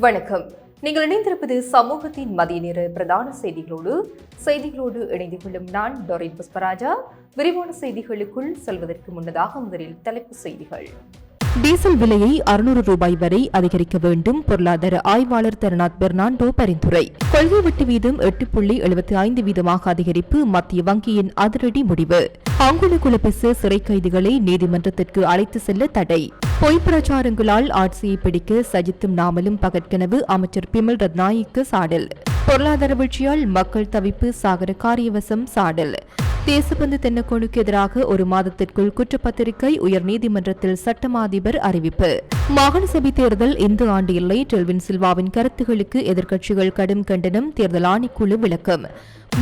வணக்கம். நீங்கள் இணைந்திருப்பது சமூகத்தின் மதிய நேர பிரதான செய்திகளோடு இணைந்து கொள்ளும் நான் டொரின் புஷ்பராஜா. விரிவான செய்திகளுக்குள் செல்வதற்கு முன்னதாக முதலில் தலைப்புச் செய்திகள். டீசல் விலையை 600 ரூபாய் வரை அதிகரிக்க வேண்டும். பொருளாதார ஆய்வாளர் தெரனாத் பெர்னாண்டோ பரிந்துரை. கொள்கை வட்டி வீதம் 8.75 வீதமாக அதிகரிப்பு. மத்திய வங்கியின் அதிரடி முடிவு. அங்குல குலபெச சிறை கைதிகளை நீதிமன்றத்திற்கு அழைத்து செல்ல தடை. பொய் பிரச்சாரங்களால் ஆட்சியை பிடிக்க சஜித்தும் நாமலும் பகற்கனவு. அமைச்சர் பிமல் ரத்நாயக்கு சாடல். பொருளாதார வீழ்ச்சியால் மக்கள் தவிப்பு. சாகர காரியவசம் சாடல். தேசபந்து தென்னக்கோனுக்கு எதிராக ஒரு மாதத்திற்குள் குற்றப்பத்திரிகை. உயர்நீதிமன்றத்தில் சட்டமா அதிபர் அறிவிப்பு. மாகாண சபை தேர்தல் இந்த ஆண்டு இல்லை. டெல்வின் சில்வாவின் கருத்துகளுக்கு எதிர்க்கட்சிகள் கடும் கண்டனம். தேர்தல் ஆணைக்குழு விளக்கம்.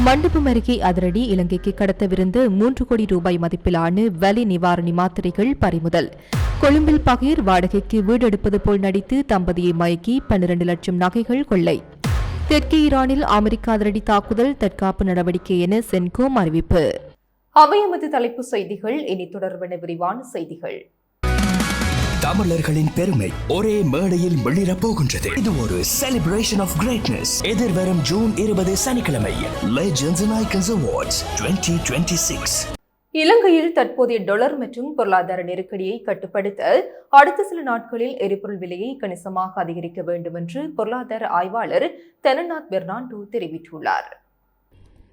மண்டபம் அருகே அதிரடி. இலங்கைக்கு கடத்தவிருந்த 3 கோடி ரூபாய் மதிப்பிலான வலி நிவாரணி மாத்திரைகள் பறிமுதல். கொழும்பில் பகீர் வாடகைக்கு வீடு எடுப்பது போல் நடித்து தம்பதியை மயக்கி 12 லட்சம் நகைகள் கொள்ளை. தெற்கு ஈரானில் அமெரிக்க அதிரடி தாக்குதல். தற்காப்பு நடவடிக்கை என சென்கோம் அறிவிப்பு. அவையமது தலைப்புச் செய்திகள். இனி தொடர்பான விரிவான செய்திகள். தமிழர்களின் பெருமை ஒரே மேடையில் மிளிரப் போகின்றது. இது ஒரு செலிப்ரேஷன் ஆஃப் கிரேட்னஸ். எதிர்வரும் ஜூன் 20 சனிக்கிழமை லெஜெண்ட்ஸ் அண்ட் ஐகான்ஸ் அவார்ட்ஸ் 2026. இலங்கையில் தற்போதைய டாலர் மற்றும் பொருளாதார நெருக்கடியை கட்டுப்படுத்த அடுத்த சில நாட்களில் எரிபொருள் விலையை கணிசமாக அதிகரிக்க வேண்டும் என்று பொருளாதார ஆய்வாளர் தெரனாத் பெர்னாண்டோ தெரிவித்துள்ளார்.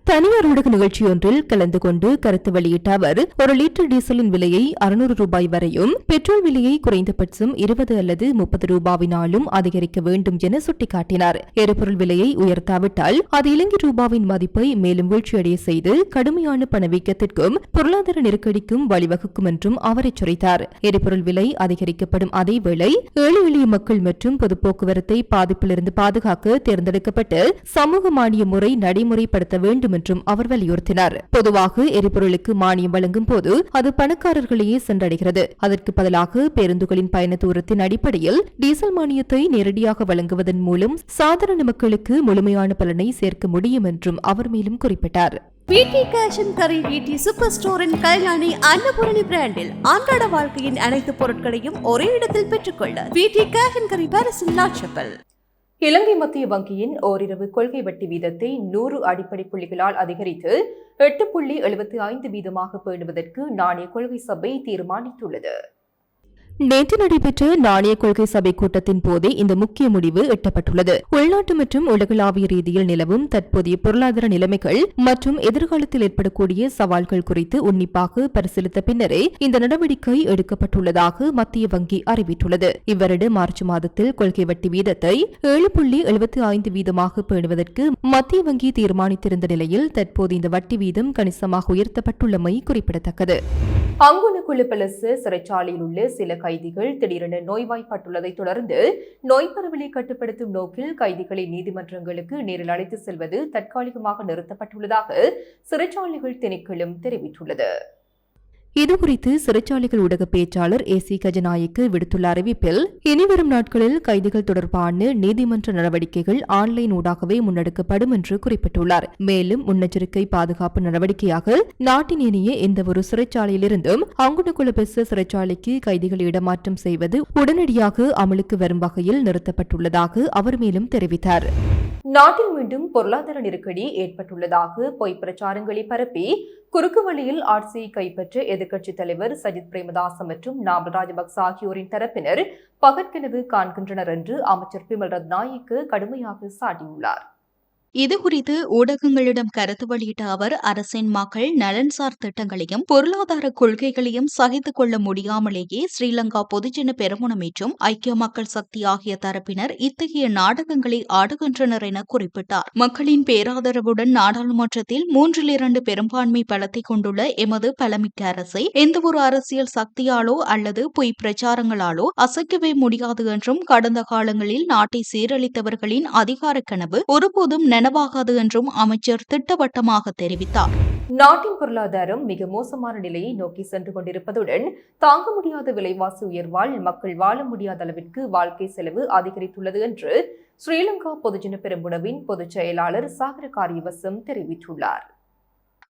தனியார் ஊடக நிகழ்ச்சியொன்றில் கலந்து கொண்டு கருத்து வெளியிட்ட அவர், ஒரு லிட்டர் டீசலின் விலையை 600 ரூபாய் வரையும், பெட்ரோல் விலையை குறைந்தபட்சம் 20 அல்லது 30 ரூபாவினாலும் அதிகரிக்க வேண்டும் என சுட்டிக்காட்டினார். எரிபொருள் விலையை உயர்த்தாவிட்டால் அது இலங்கை ரூபாவின் மதிப்பை மேலும் வீழ்ச்சியடைய செய்து கடுமையான பணவீக்கத்திற்கும் பொருளாதார நெருக்கடிக்கும் வழிவகுக்கும் என்றும் அவர் எச்சரித்தார். எரிபொருள் விலை அதிகரிக்கப்படும் அதேவேளை ஏழை எளிய மக்கள் மற்றும் பொது போக்குவரத்தை பாதிப்பிலிருந்து பாதுகாக்க தேர்ந்தெடுக்கப்பட்டு சமூக மானிய முறை நடைமுறைப்படுத்த வேண்டும் என்றும் அவர் வலியுறுத்தினார். பொதுவாக எரிபொருளுக்கு மானியம் வழங்கும் போது அது பணக்காரர்களையே சென்றடைகிறது. அதற்கு பதிலாக பேருந்துகளின் பயண தூரத்தின் அடிப்படையில் டீசல் மானியத்தை நேரடியாக வழங்குவதன் மூலம் சாதாரண மக்களுக்கு முழுமையான பலனை சேர்க்க முடியும் என்றும் அவர் மேலும் குறிப்பிட்டார். VT cash and carry VT super ஸ்டோரின் கல்யாணி அன்னபூரணி பிராண்டில் அன்றாட வாழ்க்கையின் அனைத்து பொருட்களையும் ஒரே இடத்தில் பெற்றுக்கொள்ள வீட்டி கேஷ் அண்ட் கரி பாரிஸின் லாட்சப்பல். இலங்கை மத்திய வங்கியின் ஓரிரவு கொள்கை வட்டி வீதத்தை 100 அடிப்படை புள்ளிகளால் அதிகரித்து 8.75 வீதமாக பேணுவதற்கு நாணய கொள்கை சபை தீர்மானித்துள்ளது. நேற்று நடைபெற்ற நாணய கொள்கை சபை கூட்டத்தின் போதே இந்த முக்கிய முடிவு எட்டப்பட்டுள்ளது. உள்நாட்டு மற்றும் உலகளாவிய ரீதியில் நிலவும் தற்போதைய பொருளாதார நிலைமைகள் மற்றும் எதிர்காலத்தில் ஏற்படக்கூடிய சவால்கள் குறித்து உன்னிப்பாக பரிசீலித்த பின்னரே இந்த நடவடிக்கை எடுக்கப்பட்டுள்ளதாக மத்திய வங்கி அறிவித்துள்ளது. இவ்வருட மார்ச் மாதத்தில் கொள்கை வட்டி வீதத்தை 7.75 வீதமாக பேணுவதற்கு மத்திய வங்கி தீர்மானித்திருந்த நிலையில் தற்போது இந்த வட்டி வீதம் கணிசமாக உயர்த்தப்பட்டுள்ளமை குறிப்பிடத்தக்கது. அங்குன குழுப்பலசு சிறைச்சாலையில் உள்ள சில கைதிகள் திடீரென நோய்வாய்ப்பட்டுள்ளதை தொடர்ந்து நோய் பரவலை கட்டுப்படுத்தும் நோக்கில் கைதிகளை நீதிமன்றங்களுக்கு நேரில் அழைத்து செல்வது தற்காலிகமாக நிறுத்தப்பட்டுள்ளதாக சிறைச்சாலைகள் திணைக்களம் தெரிவித்துள்ளது. இதுகுறித்து சிறைச்சாலைகள் ஊடக பேச்சாளர் ஏசி கஜநாயக்கு விடுத்துள்ள அறிவிப்பில், இனிவரும் நாட்களில் கைதிகள் தொடர்பான நீதிமன்ற நடவடிக்கைகள் ஆன்லைன் ஊடாகவே முன்னெடுக்கப்படும் என்று குறிப்பிட்டுள்ளார். மேலும் முன்னெச்சரிக்கை பாதுகாப்பு நடவடிக்கையாக நாட்டின் இனிய எந்தவொரு சிறைச்சாலையிலிருந்தும் அங்குனகுலபெச சிறைச்சாலைக்கு கைதிகளை இடமாற்றம் செய்வது உடனடியாக அமலுக்கு வரும் வகையில் நிறுத்தப்பட்டுள்ளதாக அவர் மேலும் தெரிவித்தார். நாட்டில் மீண்டும் பொருளாதார நெருக்கடி ஏற்பட்டுள்ளதாக பொய் பிரச்சாரங்களை பரப்பி குறுக்கு வழியில் ஆட்சியை கைப்பற்ற எதிர்க்கட்சித் தலைவர் சஜித் பிரேமதாச மற்றும் நாமல் ராஜபக்ச ஆகியோரின் தரப்பினர் பகற்கனவு காண்கின்றனர் என்று அமைச்சர் பிமல் ரத்நாயக்கு கடுமையாக சாட்டியுள்ளார். இதுகுறித்து ஊடகங்களிடம் கருத்து வெளியிட்ட அவர், அரசின் மக்கள் நலன்சார் திட்டங்களையும் பொருளாதார கொள்கைகளையும் சகித்துக் கொள்ள முடியாமலேயே ஸ்ரீலங்கா பொதுஜன பெரமுன மற்றும் ஐக்கிய மக்கள் சக்தி ஆகிய தரப்பினர் இத்தகைய நாடகங்களை ஆடுகின்றனர் என குறிப்பிட்டார். மக்களின் பேராதரவுடன் நாடாளுமன்றத்தில் 3/2 பெரும்பான்மை பலத்தை கொண்டுள்ள எமது பலமிக்க அரசை எந்தவொரு அரசியல் சக்தியாலோ அல்லது பொய் பிரச்சாரங்களாலோ அசைக்கவே முடியாது என்றும், கடந்த காலங்களில் நாட்டை சீரழித்தவர்களின் அதிகார கனவு ஒருபோதும் நனவாகாது என்றும் அமைச்சர் திட்டவட்டமாக தெரிவித்தார். நாட்டின் பொருளாதாரம் மிக மோசமான நிலையை நோக்கி சென்று கொண்டிருப்பதுடன் தாங்க முடியாத விலைவாசி உயர்வால் மக்கள் வாழ முடியாத அளவிற்கு வாழ்க்கை செலவு அதிகரித்துள்ளது என்று ஸ்ரீலங்கா பொதுஜன பெரமுனவின் பொதுச் செயலாளர் சாகர காரியவசம் தெரிவித்துள்ளார்.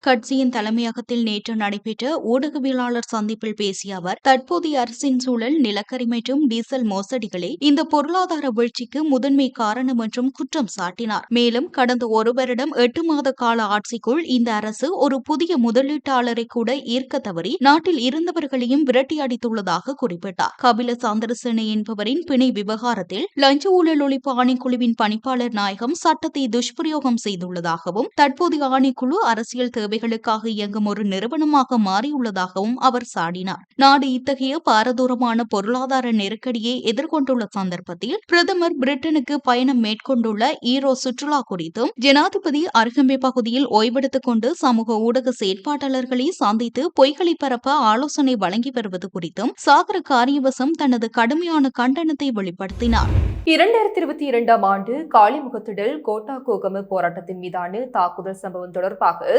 கட்சியின் தலைமையகத்தில் நேற்று நடைபெற்ற ஊடகவியலாளர் சந்திப்பில் பேசிய அவர், தற்போதைய அரசின் சூழல், நிலக்கரி மற்றும் டீசல் மோசடிகளே இந்த பொருளாதார வீழ்ச்சிக்கு முதன்மை காரணம் என்றும் குற்றம் சாட்டினார். மேலும் கடந்த ஒரு வருடம் 8 மாத கால ஆட்சிக்குள் இந்த அரசு ஒரு புதிய முதலீட்டாளரை கூட ஈர்க்க தவறி நாட்டில் இருந்தவர்களையும் விரட்டியடித்துள்ளதாக குறிப்பிட்டார். கபில சந்திரசேன என்பவரின் பிணை விவகாரத்தில் லஞ்ச ஊழல் ஒழிப்பு ஆணைக்குழுவின் பணிப்பாளர் நாயகம் சட்டத்தை துஷ்பிரயோகம் செய்துள்ளதாகவும், தற்போதைய ஆணைக்குழு அரசியல் தேவைகளுக்காக இயங்கும் ஒரு நிறுவனமாக மாறியுள்ளதாகவும் அவர் சாடினார். நாடு இத்தகைய பாரதூரமான பொருளாதார நெருக்கடியை எதிர்கொண்டுள்ள சந்தர்ப்பத்தில் பிரதமர் பிரிட்டனுக்கு பயணம் மேற்கொண்டுள்ள ஈரோ சுற்றுலா குறித்தும், ஜனாதிபதி அருகம்பை பகுதியில் ஓய்வெடுத்துக் கொண்டு சமூக ஊடக செயற்பாட்டாளர்களை சந்தித்து பொய்களை பரப்ப ஆலோசனை வழங்கி வருவது குறித்தும் சாகர காரியவசம் தனது கடுமையான கண்டனத்தை வெளிப்படுத்தினார். 2022ஆம் ஆண்டு காளிமுகத்திடல் கோட்டா கோகம போராட்டத்தின் மீதான தாக்குதல் சம்பவம் தொடர்பாக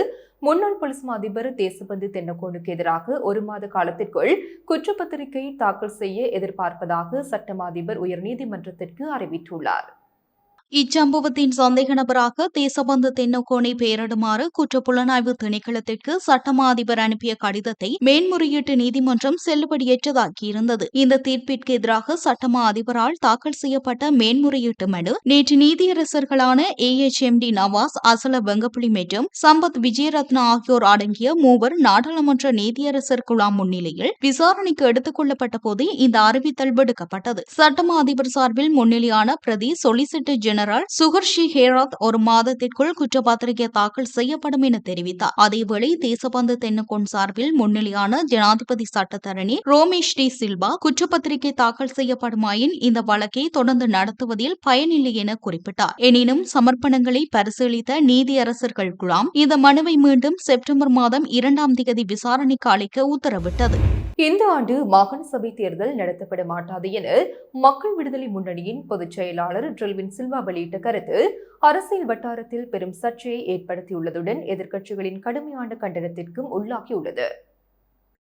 முன்னாள் போலீஸ் அதிபர் தேசபந்து தென்னக்கோனுக்கு எதிராக 1 மாத காலத்திற்குள் குற்றப்பத்திரிகை தாக்கல் செய்ய எதிர்பார்ப்பதாக சட்டமா அதிபர் உயர்நீதிமன்றத்திற்கு அறிவித்துள்ளார். இச்சம்பவத்தின் சந்தேக நபராக தேசபந்து தென்னக்கோனை பெயரிடுமாறு குற்றப்புலனாய்வு திணைக்களத்திற்கு சட்டமா அதிபர் அனுப்பிய கடிதத்தை மேன்முறையீட்டு நீதிமன்றம் செல்லுபடியற்றதாக்கியிருந்தது. இந்த தீர்ப்பிற்கு எதிராக சட்டமா அதிபரால் தாக்கல் செய்யப்பட்ட மேன்முறையீட்டு மனு நேற்று நீதியரசர்களான AHMD நவாஸ், அசல வெங்கப்புலி மற்றும் சம்பத் விஜயரத்ன ஆகியோர் அடங்கிய 3 நாடாளுமன்ற நீதியரசர் குழாம் முன்னிலையில் விசாரணைக்கு எடுத்துக் கொள்ளப்பட்ட போது இந்த அறிவித்தல் விடுக்கப்பட்டது. சட்டமா அதிபர் சார்பில் முன்னிலையான பிரதி சொலிசிட்டர் ஜெனரல் சுகர்ஷி ஹேராத் 1 மாதத்திற்குள் குற்றப்பத்திரிகை தாக்கல் செய்யப்படும் என தெரிவித்தார். அதேவேளை தேசபந்து தென்னக்கோன் சார்பில் முன்னிலையான ஜனாதிபதி சட்டத்தரணி ரோமேஷ் டி சில்வா குற்றப்பத்திரிகை தாக்கல் செய்யப்படுமாயின் இந்த வழக்கை தொடர்ந்து நடத்துவதில் பயனில்லை என குறிப்பிட்டார். எனினும் சமர்ப்பணங்களை பரிசீலித்த நீதியரசர்கள் குழாம் இந்த மனுவை மீண்டும் செப்டம்பர் மாதம் 2ஆம் தேதி விசாரணைக்கு அளிக்க உத்தரவிட்டது. இந்த ஆண்டு மாகாண சபை தேர்தல் நடத்தப்பட மாட்டாது என மக்கள் விடுதலை முன்னணியின் பொதுச் செயலாளர் ட்ரில்வின் சில்வா வெளியிட்ட கருத்து அரசியல் வட்டாரத்தில் பெரும் சர்ச்சையை ஏற்படுத்தியுள்ளதுடன் எதிர்க்கட்சிகளின் கடுமையான கண்டனத்திற்கும் உள்ளாகியுள்ளது.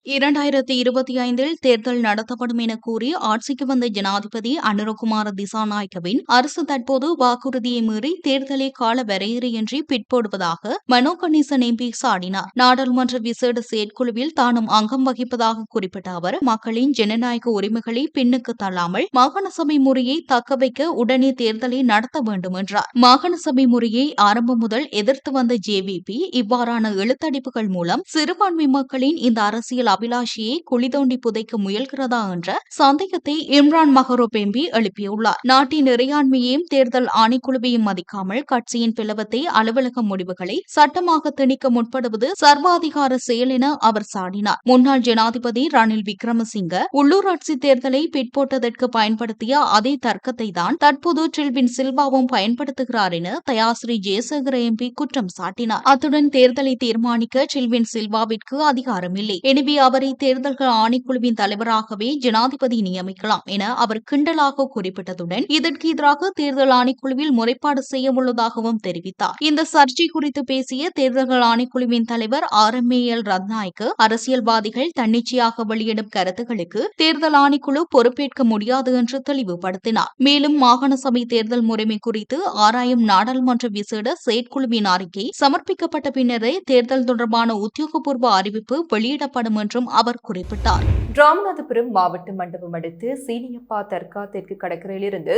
2025இல் தேர்தல் நடத்தப்படும் என கூறி ஆட்சிக்கு வந்த ஜனாதிபதி அனுரகுமார திசாநாயக்கவின் அரசு தற்போது வாக்குறுதியை மீறி தேர்தலை கால வரையறையின்றி பிற்போடுவதாக மனோ கணேசன் MP சாடினார். நாடாளுமன்ற விசேட செயற்குழுவில் தானும் அங்கம் வகிப்பதாக குறிப்பிட்ட அவர், மக்களின் ஜனநாயக உரிமைகளை பின்னுக்கு தள்ளாமல் மாகாண சபை முறையை தக்கவைக்க உடனே தேர்தலை நடத்த வேண்டும் என்றார். மாகாண சபை முறையை ஆரம்பம் முதல் எதிர்த்து வந்த JVP இவ்வாறான எழுத்தடிப்புகள் மூலம் சிறுபான்மை மக்களின் இந்த அரசியல் அபிலாஷியை குழி தோண்டி புதைக்க முயல்கிறதா என்ற சந்தேகத்தை இம்ரான் மஹரோப் MP எழுப்பியுள்ளார். நாட்டின் இறையாண்மையையும் தேர்தல் ஆணைக்குழுவையும் மதிக்காமல் கட்சியின் பிளவத்தை அலுவலக முடிவுகளை சட்டமாக திணிக்க முற்படுவது சர்வாதிகார செயல் என அவர் சாடினார். முன்னாள் ஜனாதிபதி ரணில் விக்ரமசிங்க உள்ளூராட்சி தேர்தலை பிற்போட்டதற்கு பயன்படுத்திய அதே தர்க்கத்தை தான் தற்போது ட்ரில்வின் சில்வாவும் பயன்படுத்துகிறார் என தயாஸ்ரீ ஜெயசேகர MP குற்றம் சாட்டினார். அத்துடன் தேர்தலை தீர்மானிக்க ட்ரில்வின் சில்வாவிற்கு அதிகாரமில்லை, எனவே அவரை தேர்தல்கள் ஆணைக்குழுவின் தலைவராகவே ஜனாதிபதி நியமிக்கலாம் என அவர் கிண்டலாக குறிப்பிட்டதுடன் இதற்கு எதிராக தேர்தல் ஆணைக்குழுவில் முறைப்பாடு செய்ய உள்ளதாகவும் தெரிவித்தார். இந்த சர்ச்சை குறித்து பேசிய தேர்தல்கள் ஆணைக்குழுவின் தலைவர் RMAL ரத்நாயக்கு, அரசியல்வாதிகள் தன்னிச்சையாக வெளியிடும் கருத்துக்களுக்கு தேர்தல் ஆணைக்குழு பொறுப்பேற்க முடியாது என்று தெளிவுபடுத்தினார். மேலும் மாகாண சபை தேர்தல் முறைமை குறித்து ஆராயும் நாடாளுமன்ற விசேட செயற்குழுவின் அறிக்கை சமர்ப்பிக்கப்பட்ட பின்னரே தேர்தல் தொடர்பான உத்தியோகபூர்வ அறிவிப்பு வெளியிடப்படும் என்றும் அவர் குறிப்பிட்டார். ராமநாதபுரம் மாவட்ட மண்டபம் அடுத்து சீனியப்பா தர்கா தெற்கு கடற்கரையிலிருந்து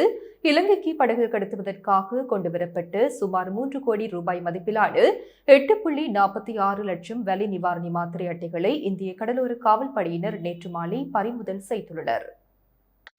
இலங்கைக்கு படகு கடத்துவதற்காக கொண்டுவரப்பட்டு சுமார் 3 கோடி ரூபாய் மதிப்பிலான 8.46 லட்சம் வலி நிவாரணி மாத்திரை அட்டைகளை இந்திய கடலோர காவல் படையினர் நேற்று மாலை பறிமுதல் செய்துள்ளனர்.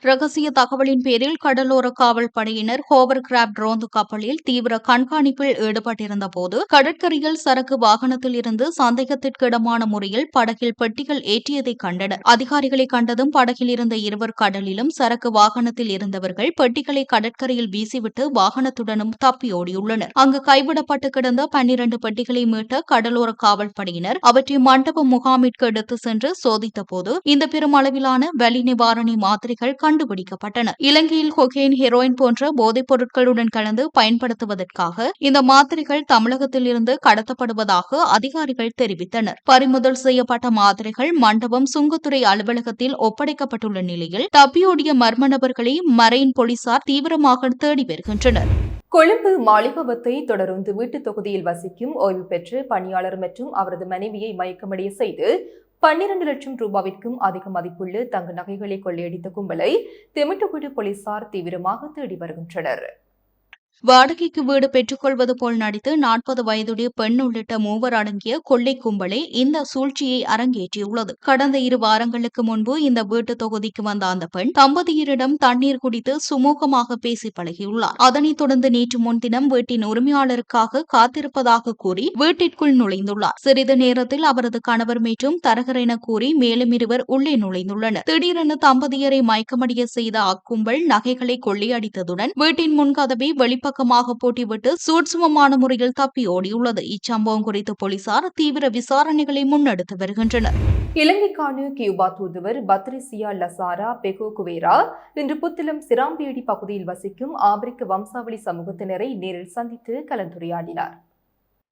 ரகசிய தகவலின் பேரில் கடலோர காவல் படையினர் ஹோவர் கிராப்ட் ரோந்து கப்பலில் தீவிர கண்காணிப்பில் ஈடுபட்டிருந்த போது கடற்கரையில் சரக்கு வாகனத்தில் இருந்து சந்தேகத்திற்கிடமான முறையில் படகில் பெட்டிகள் ஏற்றியதை கண்டனர். அதிகாரிகளை கண்டதும் படகில் இருந்த 2 கடலிலும் சரக்கு வாகனத்தில் இருந்தவர்கள் பெட்டிகளை கடற்கரையில் வீசிவிட்டு வாகனத்துடனும் தப்பியோடியுள்ளனர். அங்கு கைவிடப்பட்டு கிடந்த 12 பெட்டிகளை மீட்ட கடலோர காவல் படையினர் அவற்றை மண்டப முகாமிற்கு எடுத்து சென்று சோதித்த போது இந்த பெருமளவிலான வலி நிவாரணி மாத்திரைகள் கண்டுபிடிக்கப்பட்டன. இலங்கையில் கொகைன், ஹெரோயின் போன்ற போதைப் பொருட்களுடன் கலந்து பயன்படுத்துவதற்காக இந்த மாத்திரைகள் தமிழகத்தில் இருந்து கடத்தப்படுவதாக அதிகாரிகள் தெரிவித்தனர். பறிமுதல் செய்யப்பட்ட மாத்திரைகள் மண்டபம் சுங்கத்துறை அலுவலகத்தில் ஒப்படைக்கப்பட்டுள்ள நிலையில் தப்பியோடிய மர்ம நபர்களை மரைன் போலீசார் தீவிரமாக தேடி வருகின்றனர். கொழும்பு மாளிகாவத்தை தொடருந்து வீட்டுத் தொகுதியில் வசிக்கும் ஓய்வு பெற்ற பணியாளர் மற்றும் அவரது மனைவியை மயக்கமடைய செய்து 12 லட்சம் ரூபாவிற்கும் அதிக மதிப்புள்ள தங்க நகைகளை கொள்ளையடித்த கும்பலை தெமிட்டுகுடு போலீசார் தீவிரமாக தேடி வருகின்றனர். வாடகைக்கு வீடு பெற்றுக்கொள்வது போல் நடித்து 40 வயதுடைய பெண் உள்ளிட்ட 3 அடங்கிய கொள்ளை கும்பலே இந்த சூழ்ச்சியை அரங்கேற்றியுள்ளது. கடந்த 2 வாரங்களுக்கு முன்பு இந்த வீட்டு தொகுதிக்கு வந்த அந்த பெண் தம்பதியரிடம் தண்ணீர் குடித்து சுமூகமாக பேசி பழகியுள்ளார். அதனைத் தொடர்ந்து நேற்று முன்தினம் வீட்டின் உரிமையாளருக்காக காத்திருப்பதாக கூறி வீட்டிற்குள் நுழைந்துள்ளார். சிறிது நேரத்தில் அவரது கணவர் மற்றும் தரகர் என கூறி மேலும் 2 உள்ளே நுழைந்துள்ளனர். திடீரென தம்பதியரை மயக்கமடைய செய்த அக்கும்பல் நகைகளை கொள்ளையடித்ததுடன் வீட்டின் முன்கதவை வெளிப்பக்கமாக போட்டிவிட்டு சூட்சுமமான முறையில் தப்பி ஓடியுள்ளது. இச்சம்பவம் குறித்து போலீசார் தீவிர விசாரணைகளை முன்னெடுத்து வருகின்றனர். இலங்கைக்கான கியூபா தூதுவர் பத்ரிசியா லசாரா பெகோ குவேரா இன்று புத்தளம் சிராம்பியடி பகுதியில் வசிக்கும் ஆப்பிரிக்க வம்சாவளி சமூகத்தினரை நேரில் சந்தித்து கலந்துரையாடினார்.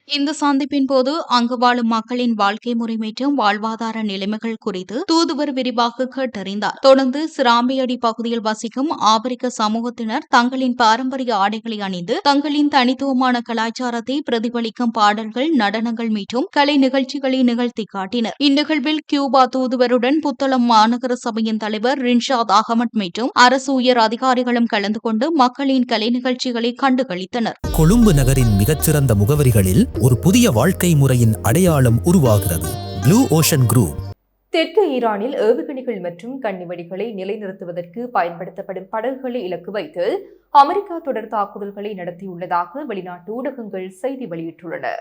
இந்த சந்திப்பின் போது அங்கு வாழும் மக்களின் வாழ்க்கை முறை மற்றும் வாழ்வாதார நிலைமைகள் குறித்து தூதுவர் விரிவாக கேட்டறிந்தார். தொடர்ந்து சிராம்பியடி பகுதியில் வசிக்கும் ஆப்பிரிக்க சமூகத்தினர் தங்களின் பாரம்பரிய ஆடைகளை அணிந்து தங்களின் தனித்துவமான கலாச்சாரத்தை பிரதிபலிக்கும் பாடல்கள், நடனங்கள் மற்றும் கலை நிகழ்ச்சிகளை நிகழ்த்தி காட்டினர். இந்நிகழ்வில் கியூபா தூதுவருடன் புத்தளம் மாநகர சபையின் தலைவர் ரின்ஷாத் அகமட் மற்றும் அரசு உயர் அதிகாரிகளும் கலந்து கொண்டு மக்களின் கலை நிகழ்ச்சிகளை கண்டுகளித்தனர். கொழும்பு நகரின் மிகச்சிறந்த முகவரிகளில் ஒரு புதிய வாழ்க்கை முறையின் அடையாளம் உருவாகிறது. Blue ocean group. தெற்கு ஈரானில் ஏவுகணைகள் மற்றும் கண்ணிவெடிகளை நிலைநிறுத்துவதற்கு பயன்படுத்தப்படும் படகுகளை இலக்கு வைத்து அமெரிக்கா தொடர் தாக்குதல்களை நடத்தியுள்ளதாக வெளிநாட்டு ஊடகங்கள் செய்தி வெளியிட்டுள்ளன.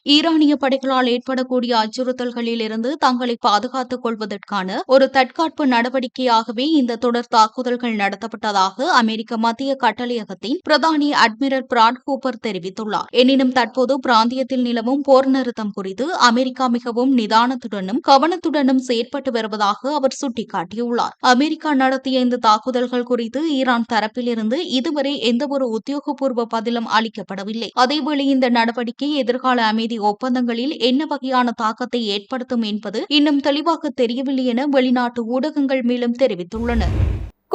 ஈரானிய படைகளால் ஏற்படக்கூடிய அச்சுறுத்தல்களில் இருந்து தங்களை பாதுகாத்துக் கொள்வதற்கான ஒரு தற்காப்பு நடவடிக்கையாகவே இந்த தொடர் தாக்குதல்கள் நடத்தப்பட்டதாக அமெரிக்க மத்திய கட்டளையகத்தின் பிரதானி அட்மிரல் பிராட் ஹூப்பர் தெரிவித்துள்ளார். எனினும் தற்போது பிராந்தியத்தில் நிலவும் போர் நிறுத்தம் குறித்து அமெரிக்கா மிகவும் நிதானத்துடனும் கவனத்துடனும் செயற்பட்டு வருவதாக அவர் சுட்டிக்காட்டியுள்ளார். அமெரிக்கா நடத்திய இந்த தாக்குதல்கள் குறித்து ஈரான் தரப்பிலிருந்து இதுவரை எந்தவொரு உத்தியோகபூர்வ பதிலும் அளிக்கப்படவில்லை. அதேவேளை இந்த நடவடிக்கை எதிர்கால அமைதி ஒப்பந்தங்களில் என்ன வகையான தாக்கத்தை ஏற்படுத்தும் என்பது இன்னும் தெளிவாக தெரியவில்லை என வெளிநாட்டு ஊடகங்கள் மேலும் தெரிவித்துள்ளன.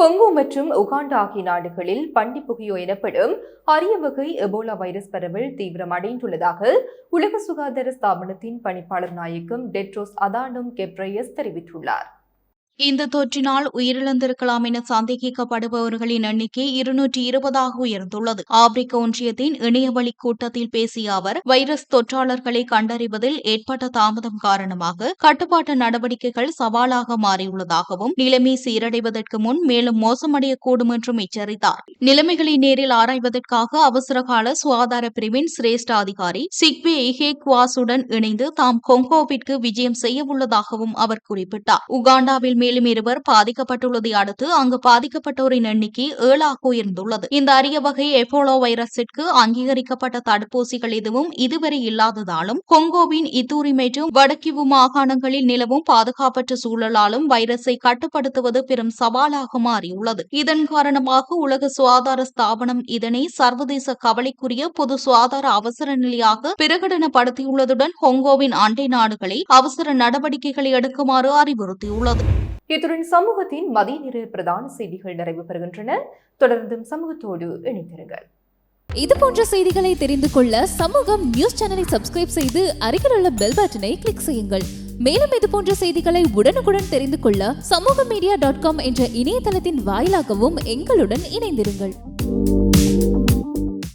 கொங்கோ மற்றும் உகாண்டா ஆகிய நாடுகளில் பண்டிப்புகியோ எனப்படும் அரிய வகை எபோலா வைரஸ் பரவல் தீவிரமடைந்துள்ளதாக உலக சுகாதார ஸ்தாபனத்தின் பணிப்பாளர் நாயகம் டெட்ரோஸ் அதானோம் கெப்ரையஸ் தெரிவித்துள்ளார். இந்த தொற்றினால் உயிரிழந்திருக்கலாம் என சந்தேகிக்கப்படுபவர்களின் எண்ணிக்கை 220 உயர்ந்துள்ளது. ஆப்பிரிக்க ஒன்றியத்தின் இணையவழி கூட்டத்தில் பேசிய அவர், வைரஸ் தொற்றாளர்களை கண்டறிவதில் ஏற்பட்ட தாமதம் காரணமாக கட்டுப்பாட்டு நடவடிக்கைகள் சவாலாக மாறியுள்ளதாகவும் நிலைமை சீரடைவதற்கு முன் மேலும் மோசமடையக்கூடும் என்றும் எச்சரித்தார். நிலைமைகளை நேரில் ஆராய்வதற்காக அவசரகால சுகாதார பிரிவின் சிரேஷ்ட அதிகாரி சிக்வே இஹேக்வாசுடன் இணைந்து தாம் கொங்கோவிற்கு விஜயம் செய்யவுள்ளதாகவும் அவர் குறிப்பிட்டார். உகாண்டாவில் மேலும் 2 பாதிக்கப்பட்டுள்ளதை அடுத்து அங்கு பாதிக்கப்பட்டோரின் எண்ணிக்கை 7 உயர்ந்துள்ளது. இந்த அரிய வகை எபோலா வைரஸிற்கு அங்கீகரிக்கப்பட்ட தடுப்பூசிகள் எதுவும் இதுவரை இல்லாததாலும் கொங்கோவின் இத்தூரி மற்றும் வடகிவு மாகாணங்களில் நிலவும் பாதுகாப்பற்ற சூழலாலும் வைரஸை கட்டுப்படுத்துவது பெரும் சவாலாக மாறியுள்ளது. இதன் காரணமாக உலக சுகாதார ஸ்தாபனம் இதனை சர்வதேச கவலைக்குரிய பொது சுகாதார அவசர நிலையாக பிரகடனப்படுத்தியுள்ளதுடன் கொங்கோவின் அண்டை நாடுகளை அவசர நடவடிக்கைகளை எடுக்குமாறு அறிவுறுத்தியுள்ளது. இத்துடன் சமூகத்தின் மதிய நேர பிரதான செய்திகள் நிறைவு பெறுகின்றன. தொடர்ந்தும் சமூகத்தோடு இணைந்திருங்கள். இது போன்ற செய்திகளை தெரிந்து கொள்ள சமூகம் நியூஸ் சேனலை சப்ஸ்கிரைப் செய்து அருகில் உள்ள பெல் பட்டனை கிளிக் செய்யுங்கள். மேலும் இது போன்ற செய்திகளை உடனுக்குடன் தெரிந்து கொள்ள சமூகமீடியா.com என்ற இணையதளத்தின் வாயிலாகவும் எங்களுடன் இணைந்திருங்கள்.